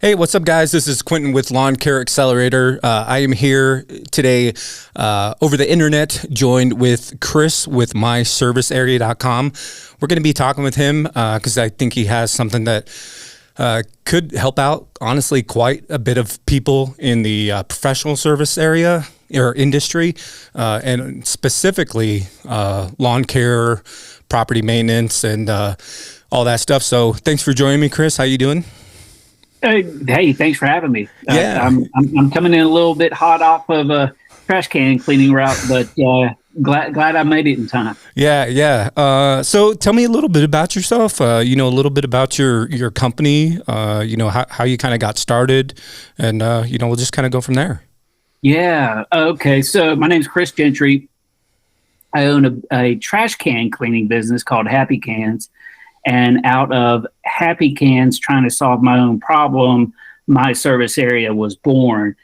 Hey, what's up, guys? This is Quentin with Lawn Care Accelerator. I am here today over the internet, joined with Chris with myservicearea.com. We're going to be talking with him because I think he has something that could help out, honestly, quite a bit of people in the professional service area or industry, and specifically lawn care, property maintenance, and all that stuff. So thanks for joining me, Chris. How you doing? Hey, thanks for having me. Yeah. I'm coming in a little bit hot off of a trash can cleaning route, but glad I made it in time. Yeah. So tell me a little bit about yourself, a little bit about your company, how you kind of got started, and, we'll just kind of go from there. Yeah. Okay. So my name's Chris Gentry. I own a trash can cleaning business called Happy Cans. And out of Happy Cans, trying to solve my own problem, my service area was born.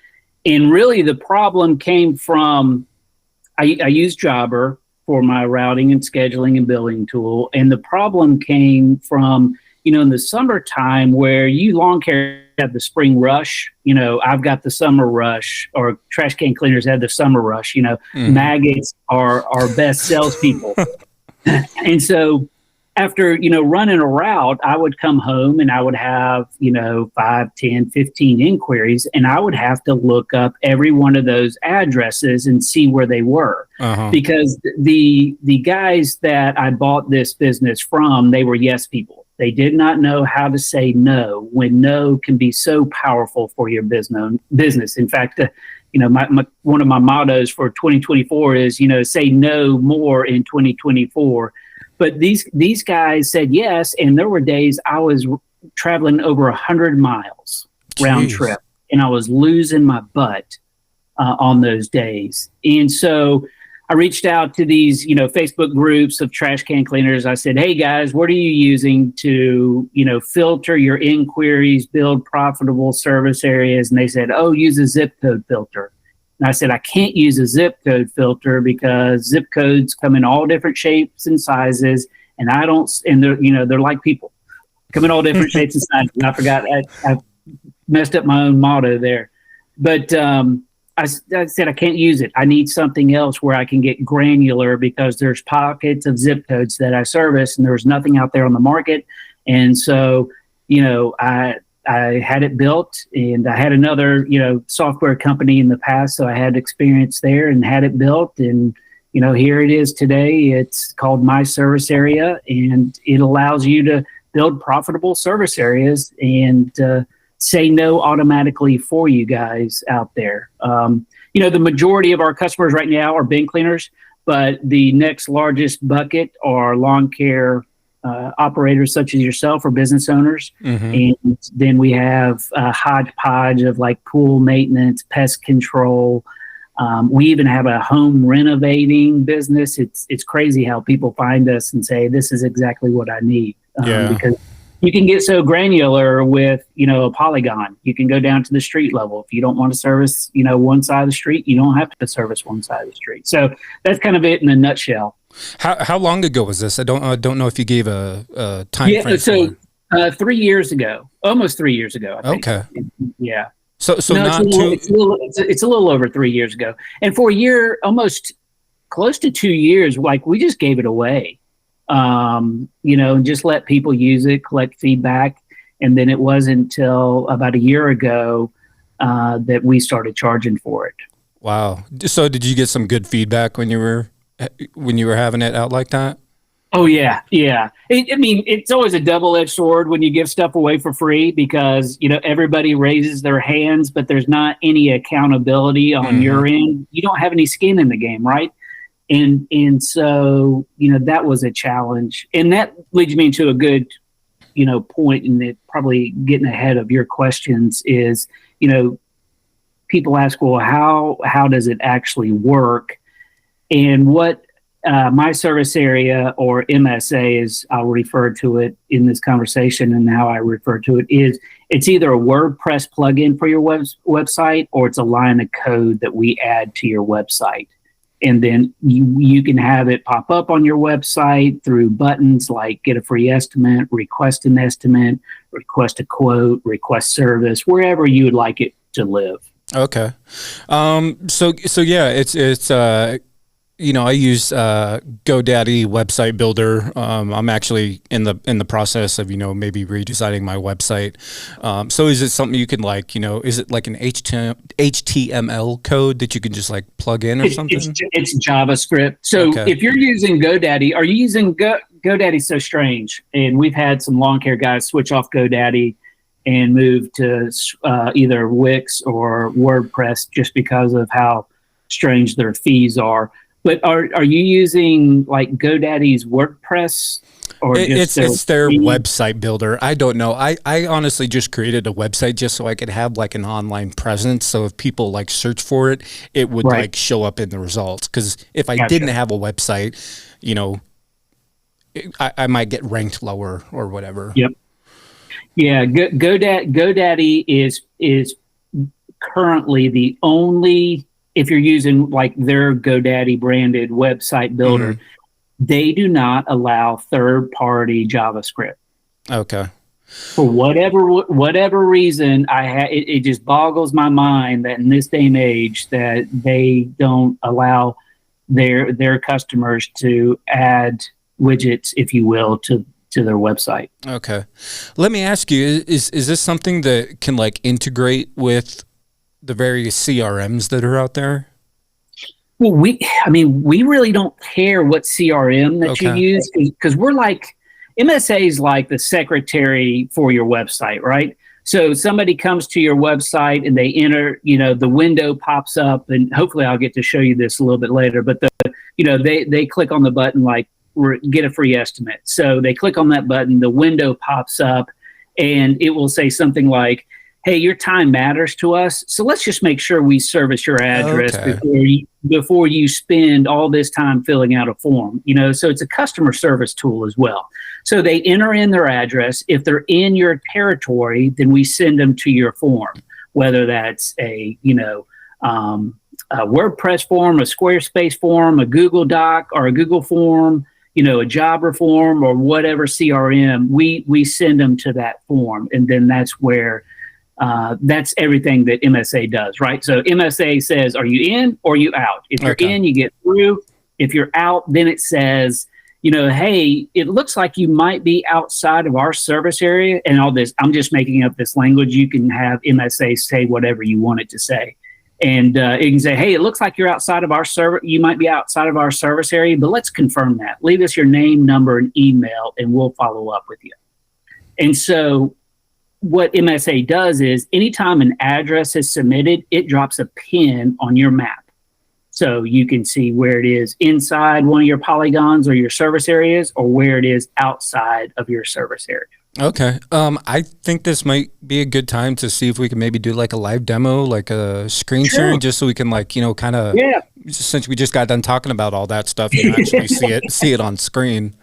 And really the problem came from, I use Jobber for my routing and scheduling and billing tool. And the problem came from, in the summertime where you lawn care have the spring rush, I've got the summer rush, or trash can cleaners have the summer rush, maggots are our best salespeople. And so after, running a route, I would come home and I would have, 5, 10, 15 inquiries, and I would have to look up every one of those addresses and see where they were. Because the guys that I bought this business from, they were yes people. They did not know how to say no, when no can be so powerful for your business. In fact, one of my mottos for 2024 is, say no more in 2024. But these guys said yes, and there were days I was traveling over 100 miles round trip, and I was losing my butt on those days. And so I reached out to these, Facebook groups of trash can cleaners. I said, hey, guys, what are you using to, filter your inquiries, build profitable service areas? And they said, oh, use a zip code filter. And I said, I can't use a zip code filter because zip codes come in all different shapes and sizes. And they're like people, come in all different shapes and sizes. And I forgot, I messed up my own motto there. But I said, I can't use it. I need something else where I can get granular, because there's pockets of zip codes that I service and there's nothing out there on the market. And so, I had it built, and I had another, software company in the past. So I had experience there and had it built. And, here it is today. It's called My Service Area, and it allows you to build profitable service areas and say no automatically for you guys out there. The majority of our customers right now are bin cleaners, but the next largest bucket are lawn care operators such as yourself, or business owners. And then we have a hodgepodge of like pool maintenance, pest control. We even have a home renovating business. It's crazy how people find us and say, this is exactly what I need. Because you can get so granular with, a polygon. You can go down to the street level. If you don't want to service, one side of the street, you don't have to service one side of the street. So that's kind of it in a nutshell. How long ago was this? I don't know if you gave a time frame. So 3 years ago, almost 3 years ago, I think. Okay. Yeah. So no, it's a little over 3 years ago. And for a year, almost close to 2 years, like we just gave it away, and just let people use it, collect feedback. And then it wasn't until about a year ago that we started charging for it. Wow. So did you get some good feedback when you were having it out like that? Oh, yeah. Yeah. It's always a double-edged sword when you give stuff away for free, because, everybody raises their hands, but there's not any accountability on your end. You don't have any skin in the game, right? And so, that was a challenge. And that leads me to a good, point, and it probably getting ahead of your questions is, people ask, well, how does it actually work? And what My Service Area, or MSA, as I'll refer to it in this conversation, and how I refer to it, is it's either a WordPress plugin for your website, or it's a line of code that we add to your website. And then you can have it pop up on your website through buttons like get a free estimate, request an estimate, request a quote, request service, wherever you would like it to live. Okay. So yeah, it's I use GoDaddy website builder. I'm actually in the process of maybe redesigning my website. So is it something you can is it like an HTML code that you can just like plug in or something? It's JavaScript. So if you're using GoDaddy, are you using GoDaddy's so strange? And we've had some lawn care guys switch off GoDaddy and move to either Wix or WordPress just because of how strange their fees are. But are you using like GoDaddy's WordPress or it's their website builder? I don't know. I honestly just created a website just so I could have like an online presence. So if people like search for it, it would like show up in the results. Because if I didn't have a website, I might get ranked lower or whatever. Yep. Yeah. GoDaddy is currently the only. If you're using like their GoDaddy branded website builder, they do not allow third-party JavaScript. Okay. For whatever reason, it just boggles my mind that in this day and age that they don't allow their customers to add widgets, if you will, to their website. Okay. Let me ask you: is this something that can like integrate with the various CRMs that are out there? Well, we really don't care what CRM that you use because we're like, MSA is like the secretary for your website, right? So somebody comes to your website and they enter, the window pops up, and hopefully I'll get to show you this a little bit later, but they click on the button like get a free estimate. So they click on that button, the window pops up, and it will say something like, hey, your time matters to us, so let's just make sure we service your address before you spend all this time filling out a form. So it's a customer service tool as well. So they enter in their address. If they're in your territory, then we send them to your form, whether that's a WordPress form, a Squarespace form, a Google Doc, or a Google form, a Jobber form, or whatever CRM. We send them to that form, and then that's where. That's everything that MSA does, right? So MSA says, are you in or are you out? If you're in, you get through. If you're out, then it says, hey, it looks like you might be outside of our service area. And all this, I'm just making up this language. You can have MSA say whatever you want it to say. And it can say, hey, it looks like you're outside of our service. You might be outside of our service area, but let's confirm that. Leave us your name, number, and email, and we'll follow up with you. And so what MSA does is anytime an address is submitted, it drops a pin on your map. So you can see where it is inside one of your polygons or your service areas, or where it is outside of your service area. Okay. I think this might be a good time to see if we can maybe do like a live demo, like a screen sharing, just so we can kind of, since we just got done talking about all that stuff, and actually see it on screen.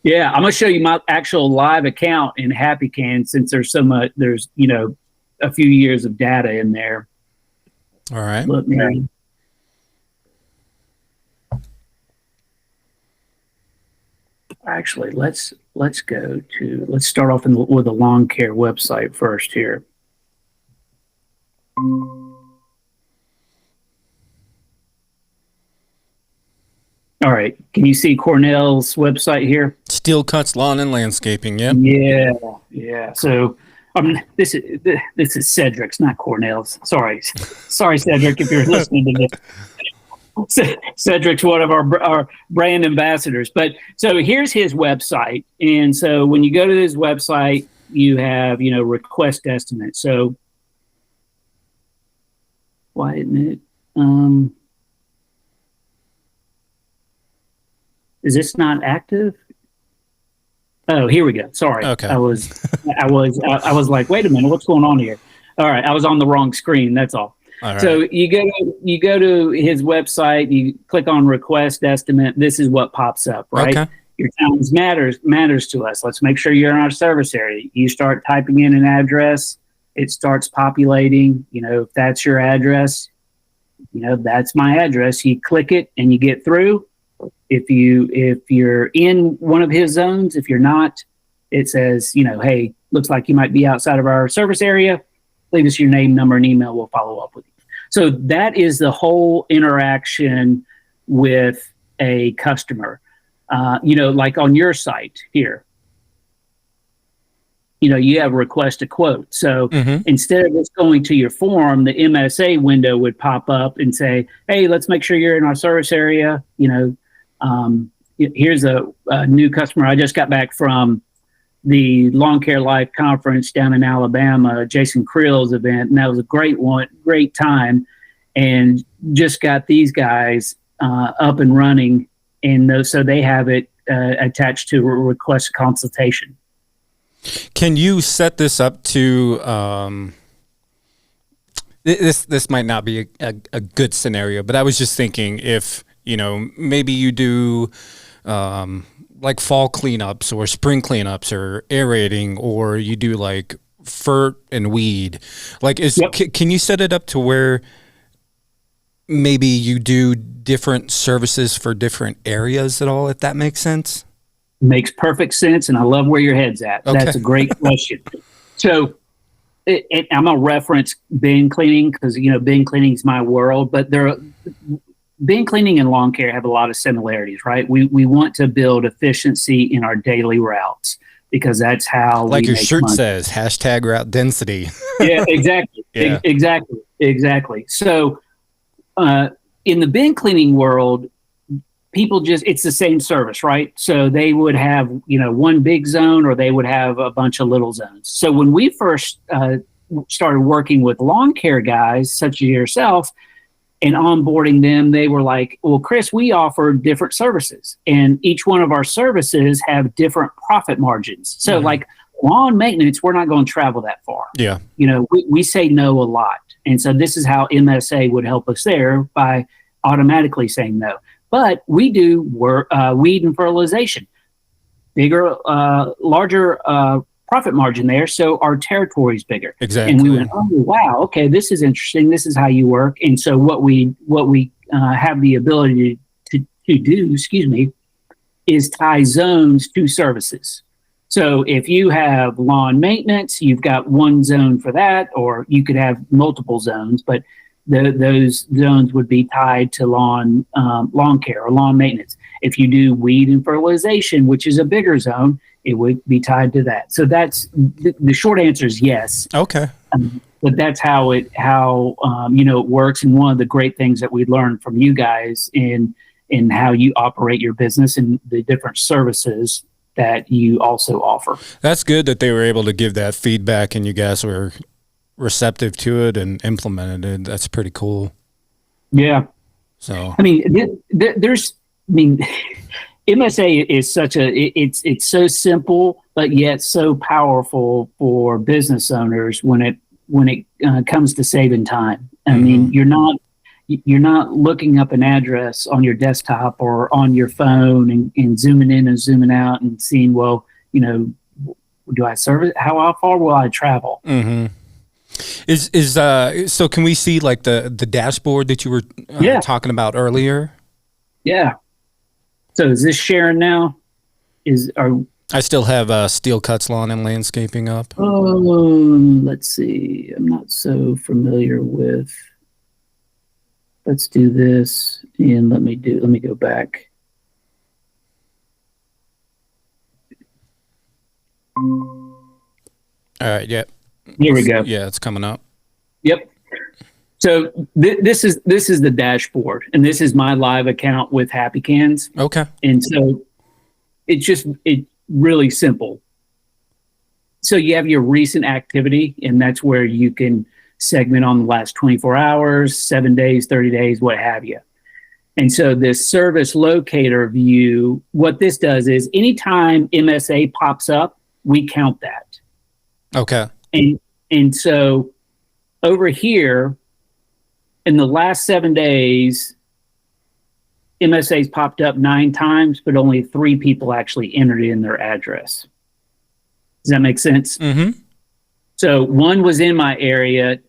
Yeah, I'm going to show you my actual live account in HappyCan since there's so much, there's, a few years of data in there. All right. Actually, let's start off with a lawn care website first here. All right. Can you see Cornell's website here? Steel Cuts Lawn and Landscaping. Yeah. Yeah. So, this is Cedric's, not Cornell's. Sorry, Cedric, if you're listening to this. Cedric's one of our brand ambassadors. But so here's his website, and so when you go to his website, you have request estimate. So, why isn't it? Is this not active? Oh, here we go. Sorry. Okay. I was like, wait a minute, what's going on here? All right, I was on the wrong screen. That's all. All right. So you go to his website, you click on request estimate. This is what pops up, right? Okay. Your town matters to us. Let's make sure you're in our service area. You start typing in an address, it starts populating. If that's your address, That's my address. You click it and you get through. If you're in one of his zones, if you're not, it says, hey, looks like you might be outside of our service area. Leave us your name, number, and email. We'll follow up with you. So that is the whole interaction with a customer. Like on your site here, you have request a quote. So instead of just going to your form, the MSA window would pop up and say, hey, let's make sure you're in our service area. Here's a new customer. I just got back from the Lawn Care Life conference down in Alabama, Jason Creel's event, and that was a great time, and just got these guys up and running, and so they have it attached to a request consultation. Can you set this up to this might not be a good scenario, but I was just thinking if maybe you do like fall cleanups or spring cleanups or aerating, or you do like fert and weed, like can you set it up to where maybe you do different services for different areas at all, if that makes sense? Makes perfect sense, and I love where your head's at. Okay. That's a great question. So I'm going to reference bin cleaning because, bin cleaning is my world, but bin cleaning and lawn care have a lot of similarities, right? We want to build efficiency in our daily routes because that's how like we your make shirt money. says, #route density. Yeah, exactly. Yeah. Exactly. So in the bin cleaning world, people it's the same service, right? So they would have, one big zone or they would have a bunch of little zones. So when we first started working with lawn care guys, such as yourself, and onboarding them, they were like, well, Chris, we offer different services, and each one of our services have different profit margins. So like lawn maintenance, we're not going to travel that far. Yeah. We say no a lot. And so this is how MSA would help us there by automatically saying no. But we do weed and fertilization, bigger, larger profit margin there. So our territory is bigger. Exactly. And we went, oh, wow, okay, this is interesting. This is how you work. And so what we have the ability to do, is tie zones to services. So if you have lawn maintenance, you've got one zone for that, or you could have multiple zones, but those zones would be tied to lawn care or lawn maintenance. If you do weed and fertilization, which is a bigger zone, it would be tied to that. So that's the short answer is yes. Okay. But that's how it works. And one of the great things that we learned from you guys in how you operate your business and the different services that you also offer. That's good that they were able to give that feedback and you guys were receptive to it and implemented it. That's pretty cool. Yeah. So MSA is it's so simple, but yet so powerful for business owners when it comes to saving time. I mean, you're not looking up an address on your desktop or on your phone and zooming in and zooming out and seeing, well, do I service? How far will I travel? Mm-hmm. So can we see like the dashboard that you were talking about earlier? Yeah. So is this sharing now? I still have Steel Cuts Lawn and Landscaping up. Oh, let's see. I'm not so familiar with. Let's do this, and let me go back. All right. Yeah. Here we go. Yeah, it's coming up. Yep. So this is the dashboard, and this is my live account with Happy Cans. Okay. And so it's really simple. So you have your recent activity, and that's where you can segment on the last 24 hours, 7 days, 30 days, what have you. And so this service locator view, what this does is anytime MSA pops up, we count that. Okay. And so over here, in the last 7 days, MSA's popped up 9 times, but only 3 people actually entered in their address. Does that make sense? Mm-hmm. So 1 was in my area,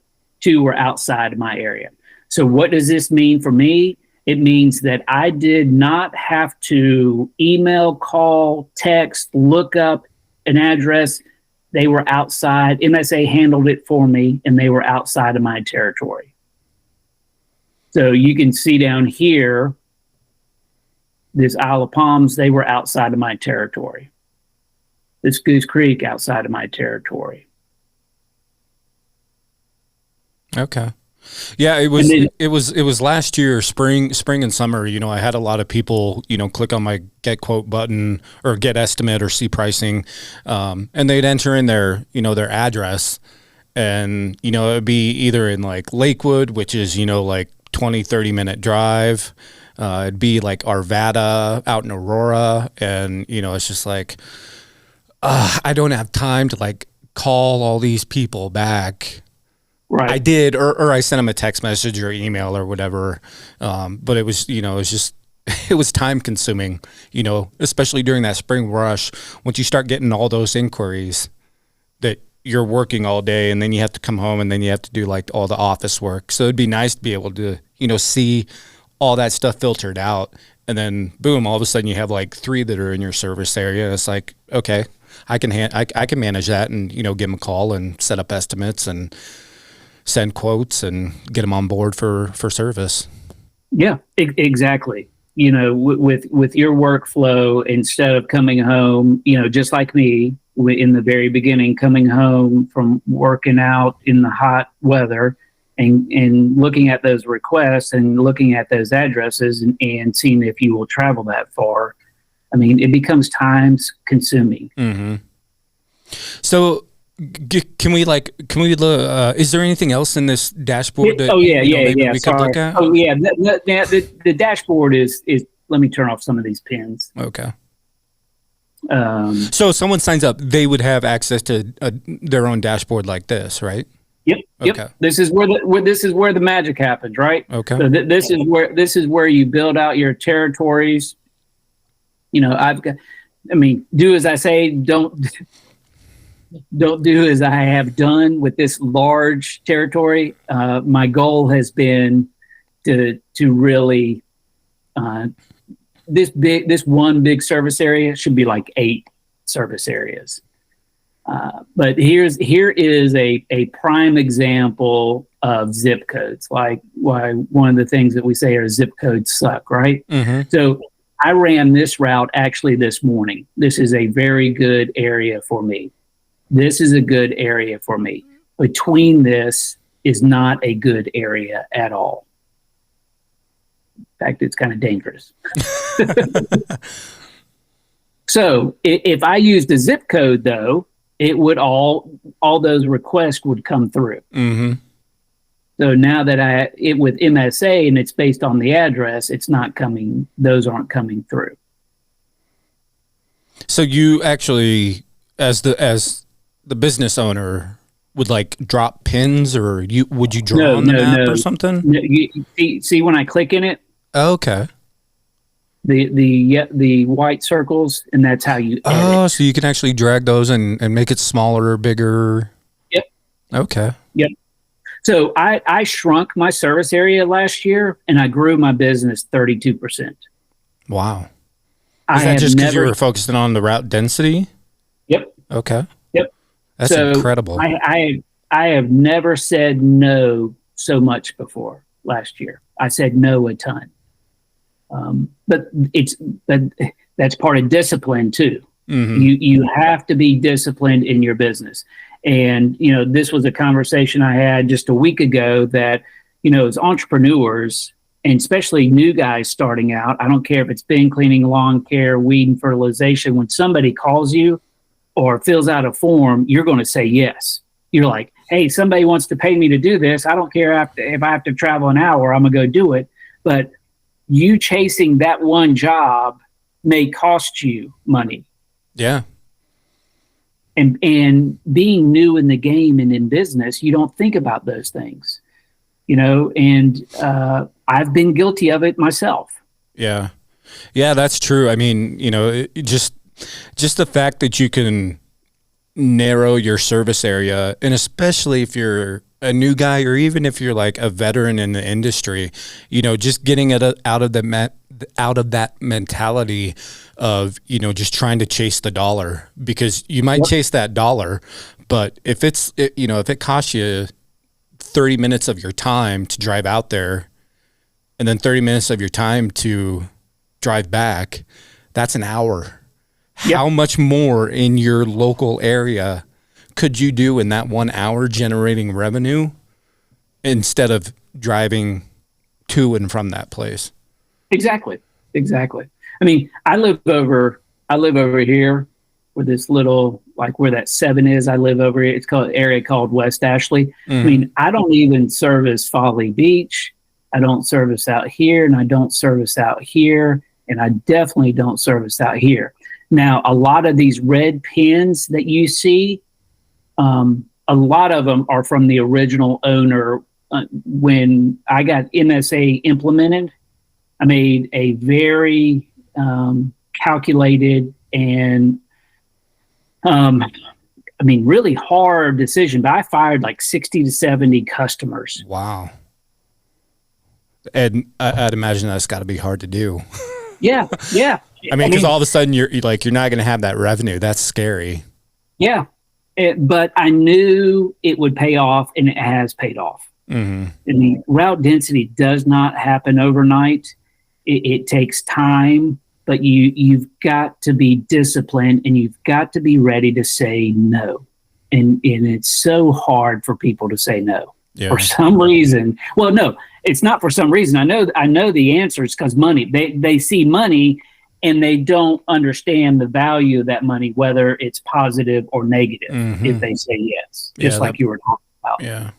2 were outside of my area. So what does this mean for me? It means that I did not have to email, call, text, look up an address. They were outside. MSA handled it for me, and they were outside of my territory. So you can see down here, this Isle of Palms, they were outside of my territory. This Goose Creek, outside of my territory. Okay. Yeah, it was last year, spring and summer. I had a lot of people, click on my get quote button or get estimate or see pricing, and they'd enter in their address, and it'd be either in like Lakewood, which is like 20-30 minute drive. It'd be like Arvada out in Aurora, and it's just like I don't have time to like call all these people back. Right. I did, or I sent them a text message or email or whatever. But it was, it was time consuming, especially during that spring rush. Once you start getting all those inquiries that you're working all day, and then you have to come home, and then you have to do like all the office work. So it'd be nice to be able to, see all that stuff filtered out. And then boom, all of a sudden you have like 3 that are in your service area. And it's like, okay, I can manage that, and, give them a call and set up estimates and send quotes and get them on board for service. Yeah, exactly. With your workflow, instead of coming home, just like me in the very beginning, coming home from working out in the hot weather and looking at those requests and looking at those addresses and seeing if you will travel that far. I mean, it becomes time consuming. Mm-hmm. So, is there anything else in this dashboard that we could look at? Oh yeah, the dashboard is, let me turn off some of these pins. Okay. So if someone signs up, they would have access to their own dashboard like this, right? Yep. Okay. This is where the magic happens, right? Okay. So this is where you build out your territories. Do as I say, don't do as I have done with this large territory. My goal has been to really this one big service area should be like 8 service areas. But here is a prime example of zip codes. Like why one of the things that we say are zip codes suck, right? Mm-hmm. So I ran this route actually this morning. This is a very good area for me. This is a good area for me. Between this is not a good area at all. In fact, it's kind of dangerous. So if I used a zip code, though, it would all those requests would come through. Mm-hmm. So now that with MSA and it's based on the address, it's not coming. Those aren't coming through. So you actually, as the business owner, would like drop pins, or would you draw on the map or something? No, you see when I click in it. Okay. The white circles, and that's how you edit. So you can actually drag those and make it smaller or bigger. Yep. Okay. Yep. So I shrunk my service area last year, and I grew my business 32%. Wow. Is that just because you were focusing on the route density? Yep. Okay. Yep. That's incredible. I have never said no so much before last year. I said no a ton. But that's part of discipline too. Mm-hmm. You have to be disciplined in your business. And, this was a conversation I had just a week ago that, as entrepreneurs, and especially new guys starting out, I don't care if it's bin cleaning, lawn care, weed and fertilization, when somebody calls you or fills out a form, you're going to say yes. You're like, hey, somebody wants to pay me to do this. I don't care if I have to travel an hour, I'm going to go do it. But you chasing that one job may cost you money. Yeah. And being new in the game and in business, you don't think about those things, and I've been guilty of it myself. Yeah. Yeah, that's true. I mean, just the fact that you can narrow your service area, and especially if you're a new guy, or even if you're like a veteran in the industry, just getting it out of that mentality of, just trying to chase the dollar, because you might chase that dollar, but if if it costs you 30 minutes of your time to drive out there and then 30 minutes of your time to drive back, that's an hour. Yep. How much more in your local area could you do in that 1 hour generating revenue instead of driving to and from that place? Exactly. I mean, I live over here where this little, like where that 7 is. I live over here. It's called an area called West Ashley. Mm-hmm. I mean, I don't even service Folly Beach. I don't service out here, and I don't service out here, and I definitely don't service out here. Now, a lot of these red pins that you see, a lot of them are from the original owner. When I got MSA implemented, I made a very calculated and, really hard decision, but I fired like 60 to 70 customers. Wow. And I'd imagine that's got to be hard to do. Yeah. I mean, because all of a sudden you're not going to have that revenue. That's scary. Yeah. But I knew it would pay off, and it has paid off. Mm-hmm. I mean, route density does not happen overnight. It takes time, but you've got to be disciplined, and you've got to be ready to say no. And it's so hard for people to say no. Yeah. For some reason. Well, no, it's not for some reason. I know the answer is because money. They see money, and they don't understand the value of that money, whether it's positive or negative. Mm-hmm. If they say yes, just like you were talking about. Yeah.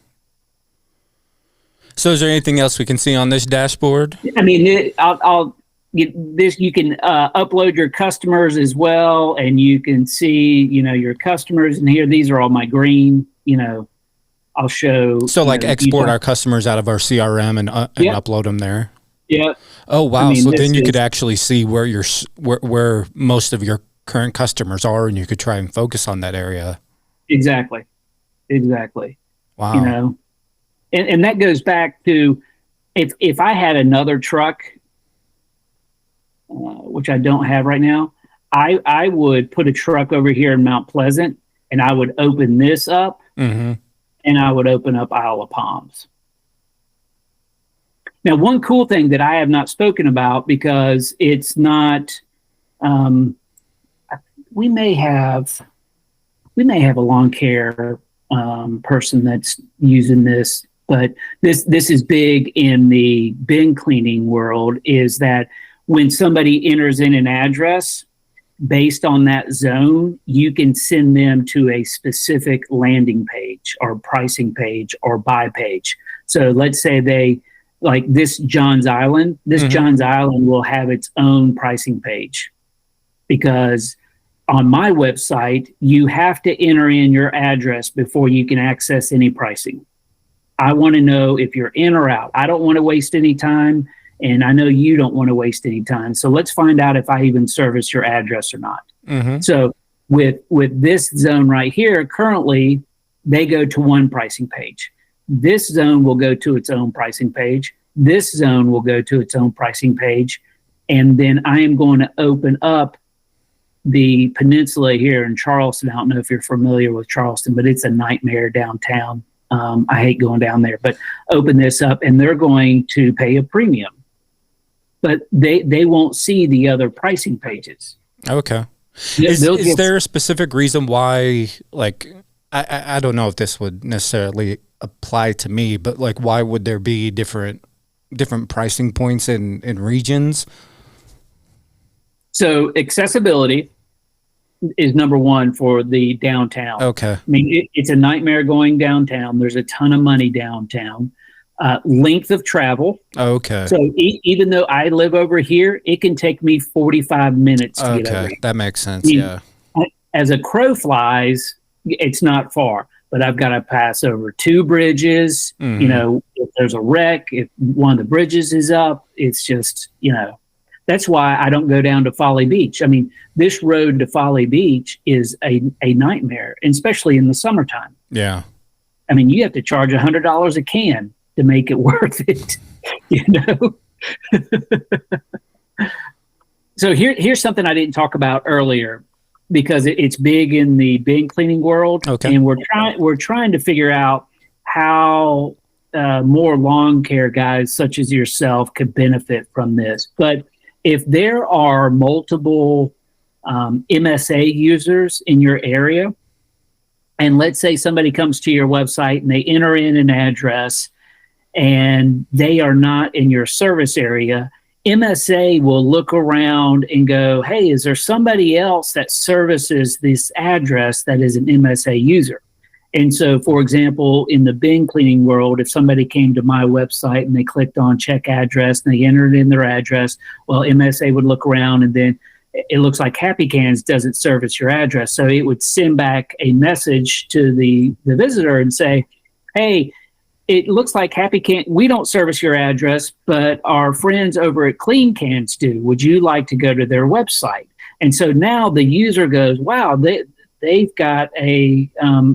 So, is there anything else we can see on this dashboard? I mean, I'll get this. You can upload your customers as well, and you can see, your customers in here. These are all my green. I'll show. So, like, export our customers out of our CRM and upload them there. Yeah. Oh wow! So then you could actually see where where most of your current customers are, and you could try and focus on that area. Exactly. Wow. And that goes back to if I had another truck, which I don't have right now, I would put a truck over here in Mount Pleasant, and I would open this up, mm-hmm. and I would open up Isle of Palms. Now, one cool thing that I have not spoken about, because it's not, we may have a lawn care person that's using this, but this is big in the bin cleaning world, is that when somebody enters in an address, based on that zone, you can send them to a specific landing page or pricing page or buy page. So let's say they, like this John's Island, mm-hmm. John's Island will have its own pricing page, because on my website, you have to enter in your address before you can access any pricing. I want to know if you're in or out. I don't want to waste any time, and I know you don't want to waste any time. So let's find out if I even service your address or not. Mm-hmm. So with this zone right here, currently, they go to one pricing page. This zone will go to its own pricing page. This zone will go to its own pricing page. And then I am going to open up the peninsula here in Charleston. I don't know if you're familiar with Charleston, but it's a nightmare downtown. I hate going down there, but open this up, and they're going to pay a premium. But they won't see the other pricing pages. Okay. Is there a specific reason why, like, I don't know if this would necessarily apply to me, but like, why would there be different pricing points in regions? So accessibility is number one for the downtown. Okay. I mean, it's a nightmare going downtown. There's a ton of money downtown. Length of travel. Okay. So even though I live over here, it can take me 45 minutes to get over here. That makes sense. I mean, yeah. As a crow flies, it's not far, but I've got to pass over 2 bridges. Mm-hmm. If there's a wreck, if one of the bridges is up, it's just, that's why I don't go down to Folly Beach. I mean, this road to Folly Beach is a nightmare, especially in the summertime. Yeah. I mean, you have to charge $100 a can to make it worth it, you know? So here's something I didn't talk about earlier, because it's big in the bin cleaning world. Okay. And we're trying to figure out how more lawn care guys such as yourself could benefit from this. But if there are multiple MSA users in your area, and let's say somebody comes to your website and they enter in an address and they are not in your service area, MSA will look around and go, hey, is there somebody else that services this address that is an MSA user? And so, for example, in the bin cleaning world, if somebody came to my website and they clicked on check address and they entered in their address, well, MSA would look around, and then it looks like Happy Cans doesn't service your address. So it would send back a message to the visitor and say, hey, it looks like Happy Can, we don't service your address, but our friends over at Clean Cans do. Would you like to go to their website? And so now the user goes, wow, they've got a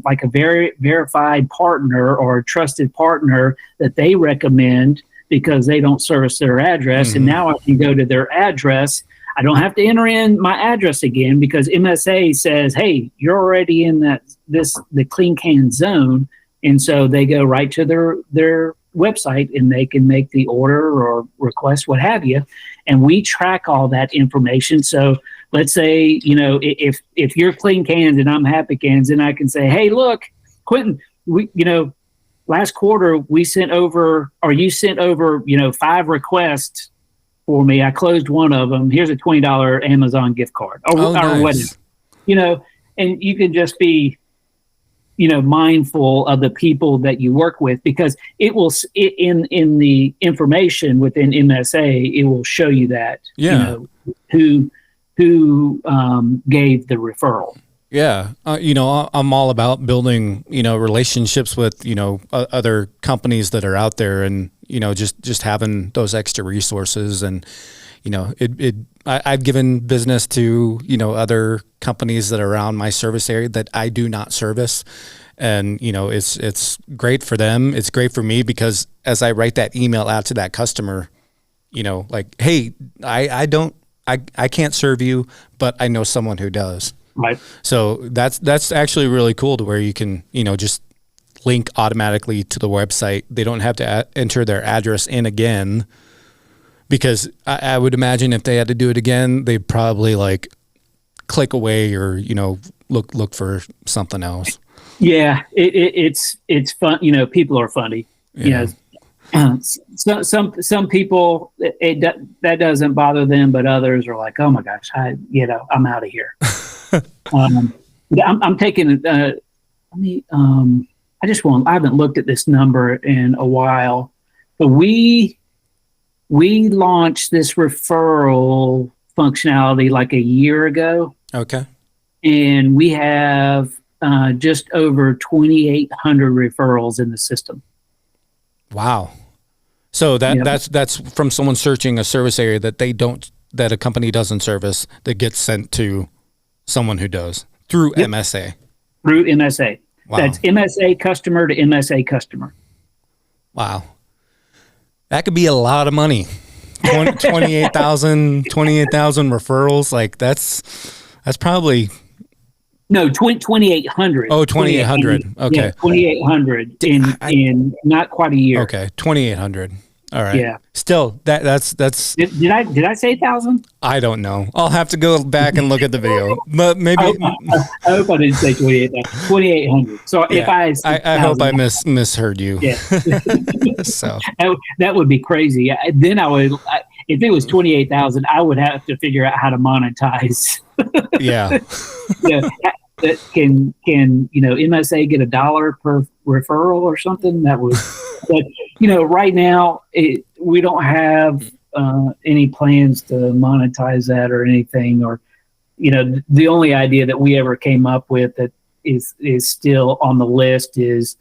like a very verified partner or a trusted partner that they recommend because they don't service their address. Mm-hmm. And now I can go to their address. I don't have to enter in my address again because MSA says, hey, you're already in the Clean Can zone. And so they go right to their website and they can make the order or request, what have you. And we track all that information. So let's say, you know, if you're Clean Cans and I'm Happy Cans, and I can say, hey, look, Quentin, last quarter you sent over, 5 requests for me. I closed one of them. Here's a $20 Amazon gift card or whatever, and you can just be, mindful of the people that you work with, because it will, in the information within MSA, it will show you that, who gave the referral. Yeah. I'm all about building, relationships with, other companies that are out there, and, just having those extra resources. And, I've given business to, other companies that are around my service area that I do not service. And, it's great for them. It's great for me, because as I write that email out to that customer, like, hey, I can't serve you, but I know someone who does. Right. So that's actually really cool, to where you can, just link automatically to the website. They don't have to enter their address in again, because I would imagine if they had to do it again, they'd probably like click away or, look for something else. Yeah. It's fun. People are funny. Yeah. Some people, that doesn't bother them, but others are like, oh my gosh, I'm out of here. I'm taking, I haven't looked at this number in a while, but we launched this referral functionality like a year ago. Okay. And we have just over 2,800 referrals in the system. Wow. So that's from someone searching a service area that a company doesn't service, that gets sent to someone who does through MSA. Through MSA. Wow. That's MSA customer to MSA customer. Wow. That could be a lot of money. 28,000 referrals. Like that's probably. No, 2,800. Oh, 2,800. Okay. Yeah, 2,800 in not quite a year. Okay. 2,800. All right. Yeah. Still, that's. Did I say 1,000? I don't know. I'll have to go back and look at the video. But maybe. I hope I didn't say 2,800. So yeah, if I hope I misheard you. Yeah. So that would be crazy. Then I would, if it was 28,000, I would have to figure out how to monetize. Yeah. Yeah. That can MSA get $1 per referral or something? That would. But right now we don't have any plans to monetize that or anything. Or the only idea that we ever came up with that is still on the list is,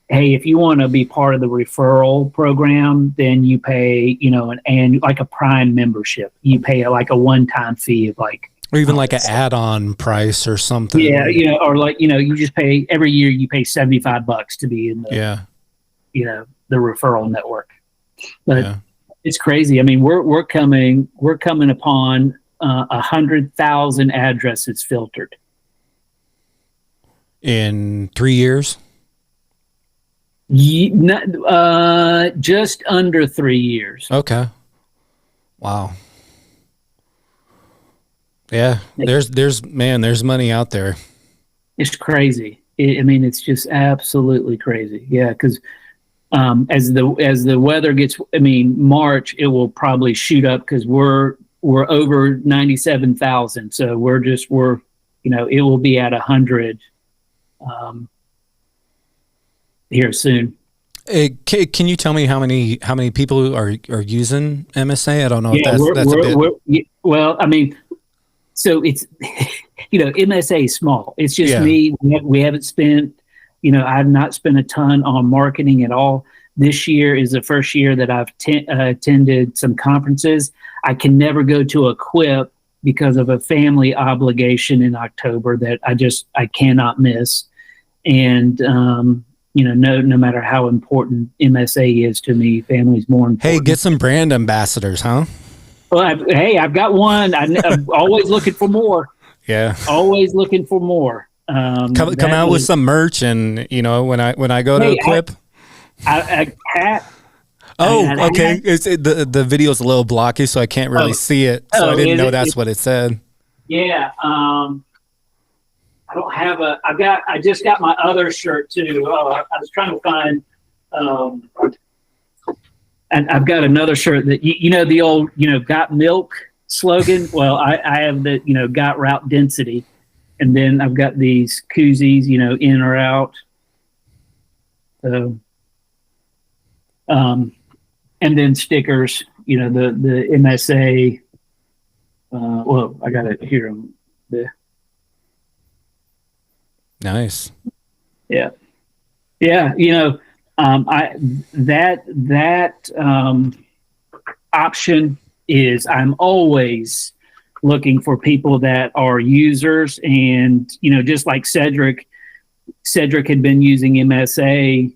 hey, if you want to be part of the referral program, then you pay an annual, like a Prime membership. You pay like a one-time fee of like Or even like an add-on price or something. Yeah, or like, you just pay every year. You pay $75 to be in the referral network. But it's crazy. I mean, we're coming upon 100,000 addresses filtered in 3 years. Just under 3 years. Okay. Wow. Yeah, there's money out there. It's crazy. It's just absolutely crazy. Yeah, because as the weather gets, March, it will probably shoot up because we're over 97,000. So it will be at 100 here soon. Can you tell me how many people are using MSA? I don't know if that's a bit. Well, so it's, MSA is small. It's just me. We haven't spent, I've not spent a ton on marketing at all. This year is the first year that I've attended some conferences. I can never go to a Quip because of a family obligation in October that I cannot miss. And, no matter how important MSA is to me, family's more important. Hey, get some brand ambassadors, huh? Well, I've got one. I'm always looking for more. Yeah, always looking for more. Come out with some merch, and when I go to a Quip, a hat. Oh, okay. The video's a little blocky, so I can't really see it. So I didn't know that's what it said. Yeah. I don't have I just got my other shirt too. I was trying to find. And I've got another shirt that the old got milk slogan. Well, I have the got route density, and then I've got these koozies in or out. So, and then stickers. The MSA. Well, I got it here. Nice. Yeah. That option is, I'm always looking for people that are users, and just like Cedric had been using MSA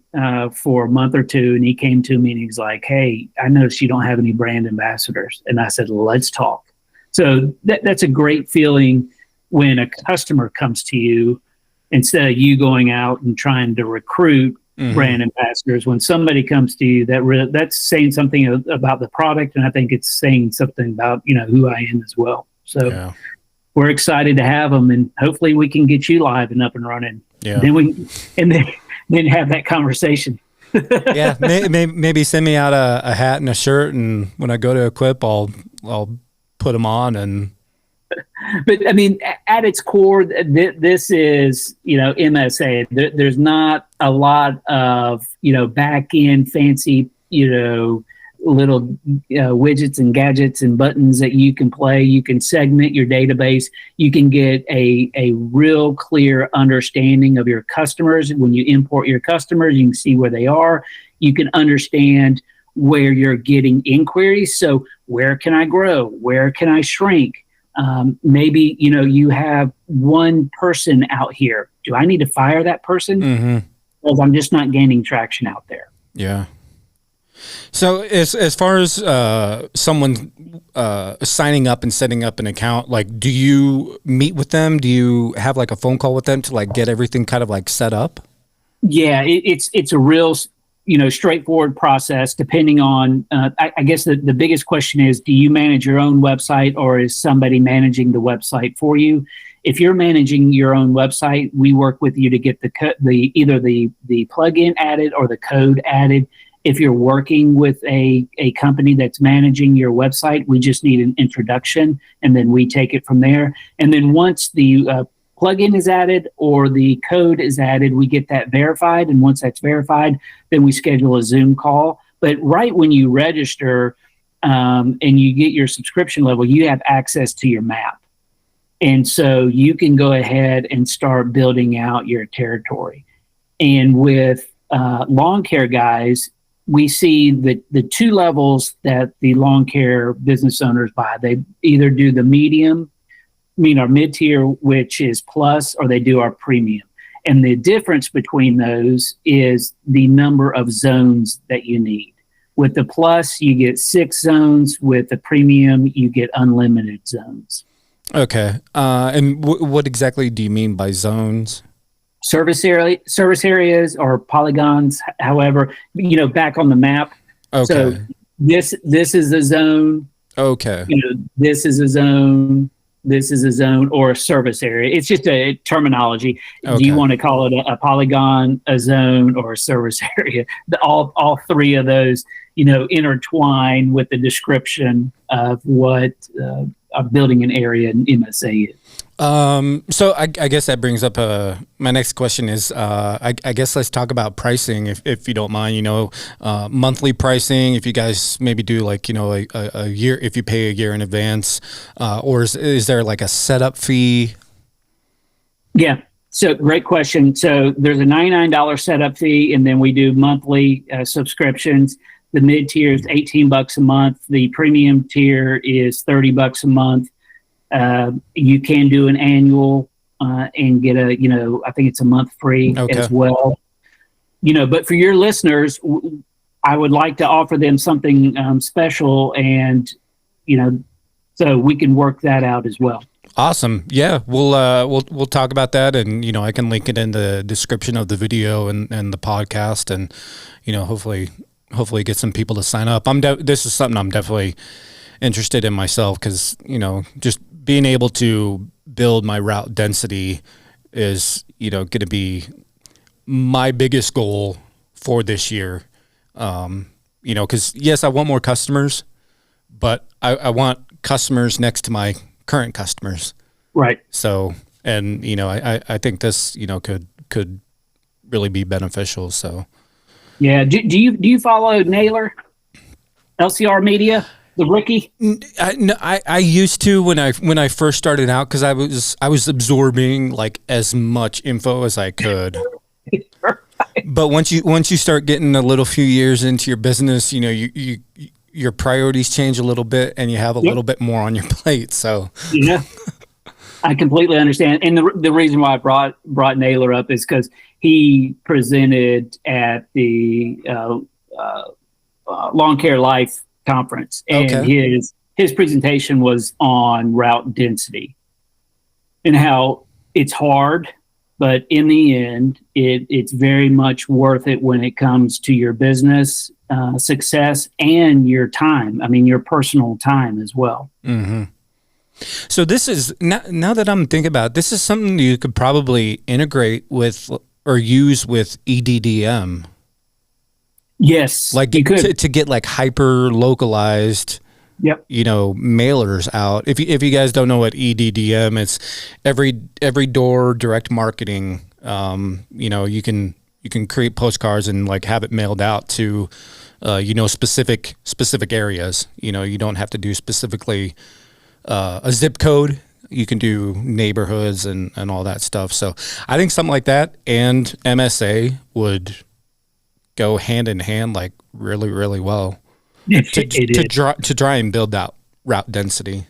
for a month or two, and he came to me and he's like, "Hey, I noticed you don't have any brand ambassadors," and I said, "Let's talk." So that's a great feeling when a customer comes to you instead of you going out and trying to recruit brand ambassadors. When somebody comes to you, that's saying something about the product, and I think it's saying something about who I am as well. So we're excited to have them, and hopefully we can get you live and up and running. Yeah. Then have that conversation. Yeah, maybe send me out a hat and a shirt, and when I go to Equip, I'll put them on. And but at its core, this is MSA. There's not a lot of back end fancy little widgets and gadgets and buttons that you can play. You can segment your database. You can get a real clear understanding of your customers. When you import your customers, you can see where they are. You can understand where you're getting inquiries. So where can I grow? Where can I shrink? Maybe, you have one person out here. Do I need to fire that person? Because I'm just not gaining traction out there. Yeah. So as far as someone signing up and setting up an account, like, do you meet with them? Do you have like a phone call with them to like get everything kind of like set up? Yeah, it's a real straightforward process. Depending on, I guess the biggest question is, do you manage your own website, or is somebody managing the website for you? If you're managing your own website, we work with you to get either the plugin added or the code added. If you're working with a company that's managing your website, we just need an introduction, and then we take it from there. And then once the plugin is added or the code is added, we get that verified. And once that's verified, then we schedule a Zoom call. But right when you register and you get your subscription level, you have access to your map. And so you can go ahead and start building out your territory. And with lawn care guys, we see the two levels that the lawn care business owners buy. They either do the medium mean our mid-tier, which is plus, or they do our premium. And the difference between those is the number of zones that you need. With the plus, you get 6 zones. With the premium, you get unlimited zones. Okay. And what exactly do you mean by zones? Service areas or polygons, however, back on the map. Okay. So this is a zone. Okay. This is a zone. This is a zone or a service area. It's just a terminology. Okay. Do you want to call it a polygon, a zone, or a service area? All 3 of those, intertwine with the description of what a building an area in MSA is. So I guess that brings up my next question is I guess let's talk about pricing if you don't mind. Monthly pricing. If you guys maybe do like a year, if you pay a year in advance, or is there like a setup fee? Yeah. So great question. So there's a $99 setup fee, and then we do monthly subscriptions. The mid tier is $18 a month. The premium tier is $30 a month. You can do an annual and get I think it's a month free as well. But for your listeners, I would like to offer them something special, and so we can work that out as well. Awesome. Yeah, we'll talk about that, and I can link it in the description of the video and the podcast, and hopefully get some people to sign up. This is something I'm definitely interested in myself, because just being able to build my route density is going to be my biggest goal for this year. Because yes, I want more customers, but I want customers next to my current customers. Right. So, and I think this could really be beneficial. So. Yeah. Do you follow Naylor, LCR Media? The rookie? I used to when I first started out, because I was absorbing like as much info as I could. But once you start getting a little few years into your business, your priorities change a little bit, and you have a little bit more on your plate. So yeah, I completely understand. And the reason why I brought Naylor up is because he presented at the Lawn Care Life conference, and his presentation was on route density and how it's hard, but in the end, it's very much worth it when it comes to your business success and your time. I mean, your personal time as well. Mm-hmm. So this is now that I'm thinking about it, this is something you could probably integrate with or use with EDDM. Yes, like to get like hyper localized, mailers out. If you guys don't know what EDDM, it's every door direct marketing. You can create postcards and like have it mailed out to, specific areas. You don't have to do specifically a zip code. You can do neighborhoods and all that stuff. So I think something like that and MSA would go hand in hand, like really, really well to try and build that route density.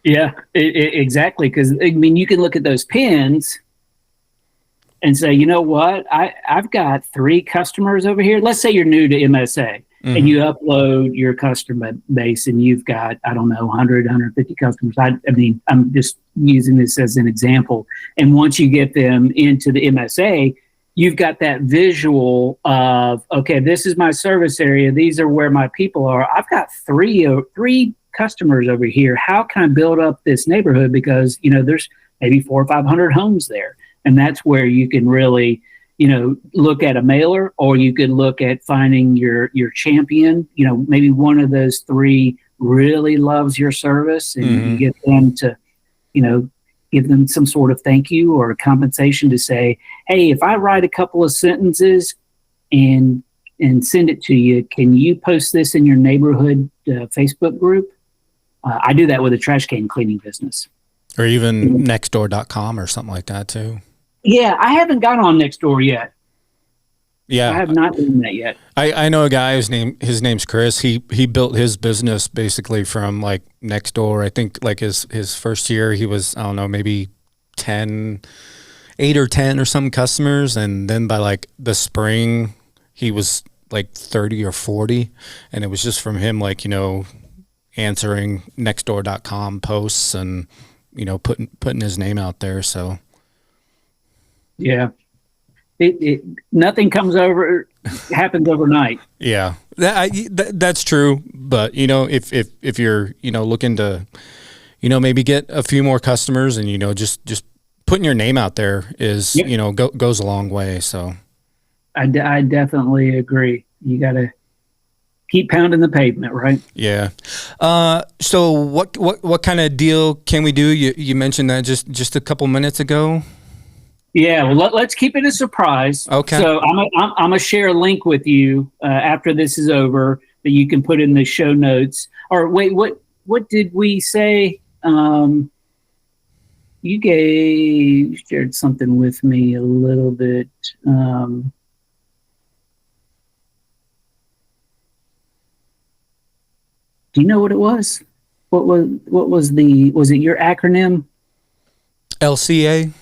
Yeah, exactly. Because I mean, you can look at those pins and say, you know what, I've got 3 customers over here. Let's say you're new to MSA, and you upload your customer base, and you've got, I don't know, 100, 150 customers. I mean, I'm just using this as an example. And once you get them into the MSA, you've got that visual of, okay, this is my service area. These are where my people are. I've got three customers over here. How can I build up this neighborhood? Because, there's maybe 400 or 500 homes there. And that's where you can really, look at a mailer, or you could look at finding your champion. Maybe one of those 3 really loves your service, and you get them to, give them some sort of thank you or compensation to say, hey, if I write a couple of sentences and send it to you, can you post this in your neighborhood Facebook group? I do that with a trash can cleaning business. Or even nextdoor.com or something like that too. Yeah, I haven't got on Nextdoor yet. Yeah. I have not done that yet. I know a guy, his name's Chris. He built his business basically from like next door. I think like his first year he was, I don't know, maybe 8 or 10 or some customers. And then by like the spring he was like 30 or 40. And it was just from him, like, answering nextdoor.com posts and, putting his name out there. So. Yeah. Nothing happens overnight. Yeah, that's true. But if you're looking to maybe get a few more customers, and just putting your name out there is goes a long way. So I definitely agree. You got to keep pounding the pavement, right? Yeah. So what kind of deal can we do? You mentioned that just a couple minutes ago. Yeah, well, let's keep it a surprise. Okay. So I'm gonna share a link with you after this is over that you can put in the show notes. Or wait, what did we say? You shared something with me a little bit. Do you know what it was? Was it your acronym? LCA.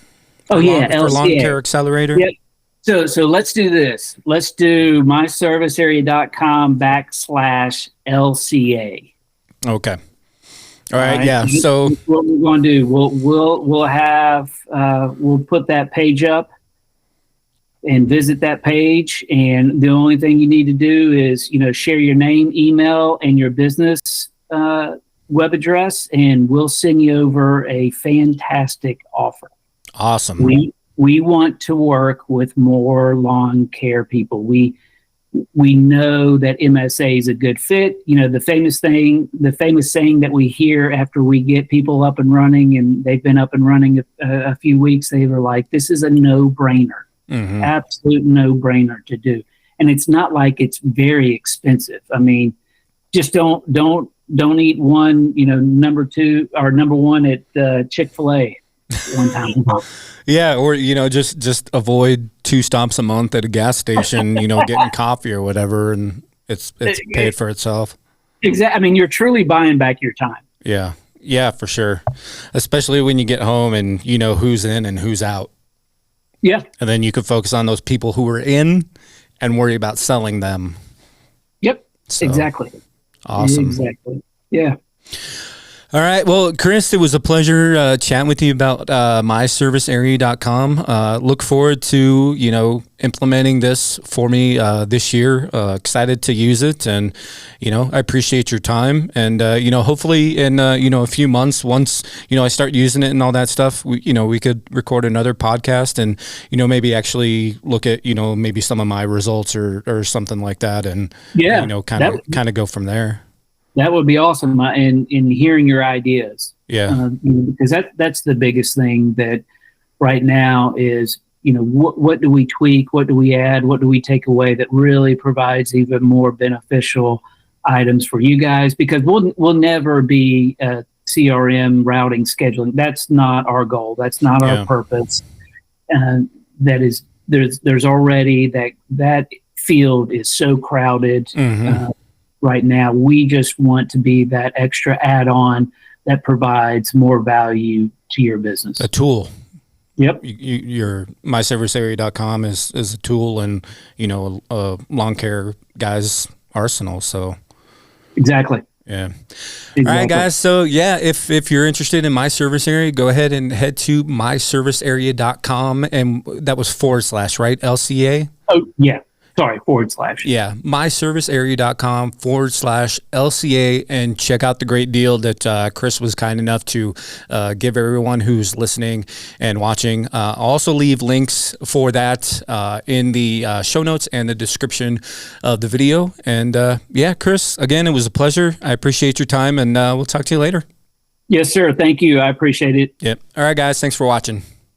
Oh, yeah, for LCA. Lawn Care Accelerator. Yep. So let's do this. Let's do myservicearea.com/LCA. Okay. All right. Yeah. So what we're going to do, we'll put that page up and visit that page. And the only thing you need to do is, share your name, email, and your business web address, and we'll send you over a fantastic offer. Awesome. We want to work with more lawn care people. We know that MSA is a good fit. The famous saying that we hear after we get people up and running, and they've been up and running a few weeks, they were like, this is a no-brainer, absolute no-brainer to do. And it's not like it's very expensive. I mean, just don't eat one, number 2 or number 1 at Chick-fil-A. One time. Yeah, or just avoid 2 stops a month at a gas station, getting coffee or whatever, and it's paid for itself. Exactly. I mean, you're truly buying back your time. Yeah, for sure. Especially when you get home and you know who's in and who's out. Yeah. And then you can focus on those people who are in and worry about selling them. Yep. So, exactly. Awesome. Exactly. Yeah. All right. Well, Chris, it was a pleasure chatting with you about myservicearea.com. Look forward to, implementing this for me this year. Excited to use it. And, I appreciate your time. And, hopefully in, a few months, once, I start using it and all that stuff, we could record another podcast and, maybe actually look at, maybe some of my results or something like that. And, kind of go from there. That would be awesome. In hearing your ideas. Yeah. Because that's the biggest thing that right now is, what do we tweak? What do we add? What do we take away that really provides even more beneficial items for you guys? Because we'll never be CRM routing scheduling. That's not our goal. That's not our purpose. That is, there's already that field is so crowded. Right now, we just want to be that extra add-on that provides more value to your business. A tool. Yep. Your myservicearea.com is a tool and, a lawn care guy's arsenal. So exactly. Yeah. Exactly. All right, guys. So if you're interested in My Service Area, go ahead and head to myservicearea.com, and that was / right? LCA. Oh yeah. Sorry, / Yeah, myservicearea.com / LCA, and check out the great deal that Chris was kind enough to give everyone who's listening and watching. I'll also leave links for that in the show notes and the description of the video. And Chris, again, it was a pleasure. I appreciate your time, and we'll talk to you later. Yes, sir. Thank you. I appreciate it. Yep. All right, guys. Thanks for watching.